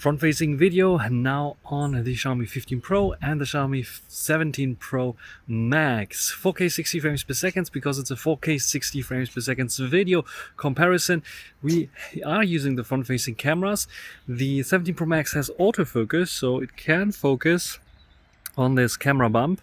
Front-facing video now on the Xiaomi 15 Pro and the Xiaomi 17 Pro Max. 4K 60 frames per second because it's a 4K 60 frames per second video comparison. We are using the front-facing cameras. The 17 Pro Max has autofocus, so it can focus on this camera bump.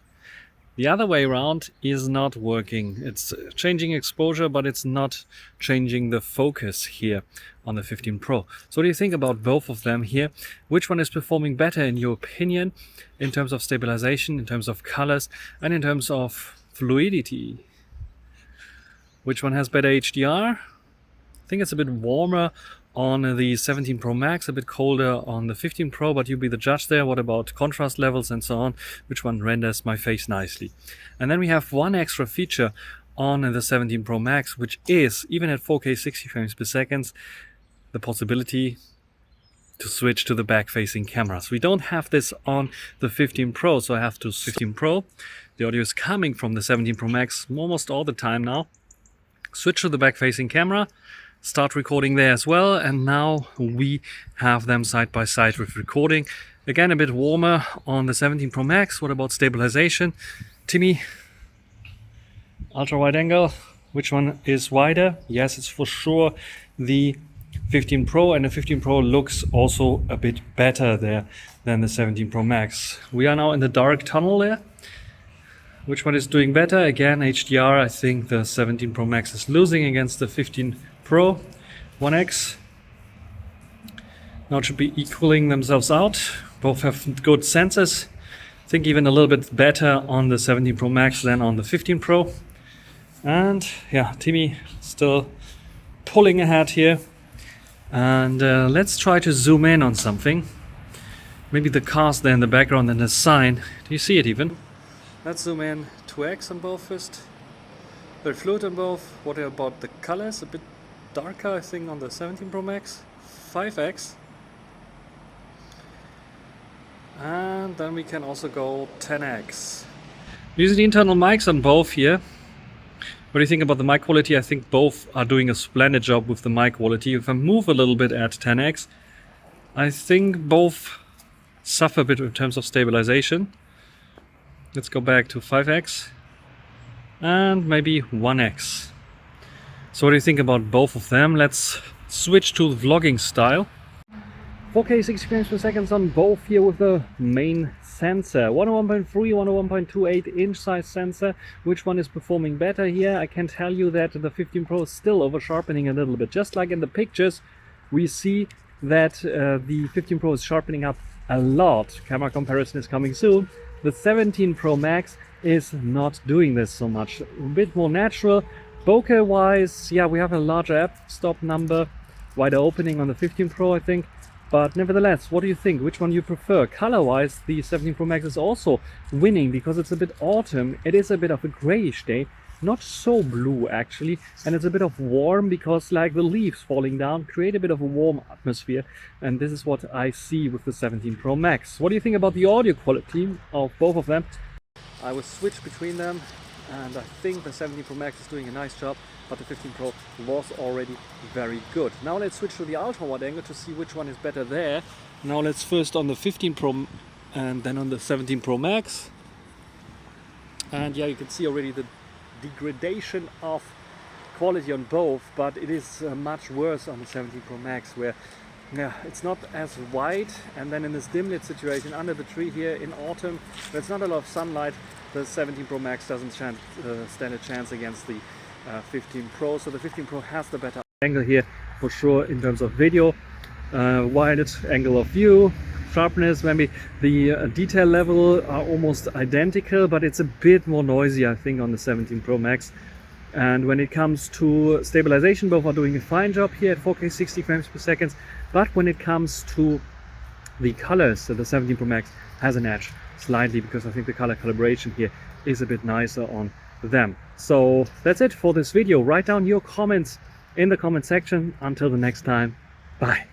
The other way around is not working. It's changing exposure, but it's not changing the focus here on the 15 Pro. So what do you think about both of them here? Which one is performing better in your opinion in terms of stabilization, in terms of colors, and in terms of fluidity? Which one has better HDR? I think it's a bit warmer on the 17 Pro Max, a bit colder on the 15 Pro, but you be the judge there. What about contrast levels and so on? Which one renders my face nicely? And then we have one extra feature on the 17 Pro Max, which is, even at 4K 60 frames per second, the possibility to switch to the back-facing cameras. We don't have this on the 15 Pro, so I have to 15 Pro. The audio is coming from the 17 Pro Max almost all the time now. Switch to the back-facing camera, start recording there as well, and now we have them side by side with recording. Again, a bit warmer on the 17 Pro Max. What about stabilization? Timmy, ultra wide angle, which one is wider? Yes, it's for sure the 15 Pro, and the 15 Pro looks also a bit better there than the 17 Pro Max. We are now in the dark tunnel there. Which one is doing better? Again, HDR, I think the 17 Pro Max is losing against the 15 Pro 1X. Now it should be equaling themselves out. Both have good sensors. I think even a little bit better on the 17 Pro Max than on the 15 Pro. And yeah, Timmy still pulling ahead here. And let's try to zoom in on something. Maybe the cars there in the background and the sign. Do you see it even? Let's zoom in 2x on both first. Very fluid on both. What about the colors? A bit darker, I think, on the 17 Pro Max. 5x. And then we can also go 10x. Using the internal mics on both here. What do you think about the mic quality? I think both are doing a splendid job with the mic quality. If I move a little bit at 10x, I think both suffer a bit in terms of stabilization. Let's go back to 5x and maybe 1x. So what do you think about both of them? Let's switch to vlogging style. 4K 60 frames per second on both here with the main sensor. 101.3, 101.28 inch size sensor. Which one is performing better here? I can tell you that the 15 Pro is still over sharpening a little bit. Just like in the pictures, we see that the 15 Pro is sharpening up a lot. Camera comparison is coming soon. The 17 Pro Max is not doing this so much. A bit more natural. Bokeh wise, yeah, we have a larger f-stop number, wider opening on the 15 Pro, I think. But nevertheless, what do you think? Which one you prefer? Color wise, the 17 Pro Max is also winning because it's a bit autumn. It is a bit of a grayish day. Not so blue actually, and it's a bit of warm because like the leaves falling down create a bit of a warm atmosphere, and this is what I see with the 17 Pro Max. What do you think about the audio quality of both of them? I will switch between them, and I think the 17 Pro Max is doing a nice job, but the 15 Pro was already very good. Now let's switch to the ultra wide angle to see which one is better there. Now let's first on the 15 Pro and then on the 17 Pro Max, and yeah, you can see already the degradation of quality on both, but it is much worse on the 17 Pro Max, where yeah, it's not as wide, and then in this dim lit situation under the tree here in autumn, where it's not a lot of sunlight, the 17 Pro Max doesn't stand a chance against the 15 Pro. So the 15 Pro has the better angle here for sure in terms of video, wide angle of view, sharpness, maybe the detail level are almost identical, but it's a bit more noisy, I think, on the 17 Pro Max. And when it comes to stabilization, both are doing a fine job here at 4K 60 frames per second. But when it comes to the colors, the 17 Pro Max has an edge slightly, because I think the color calibration here is a bit nicer on them. So that's it for this video. Write down your comments in the comment section. Until the next time, bye.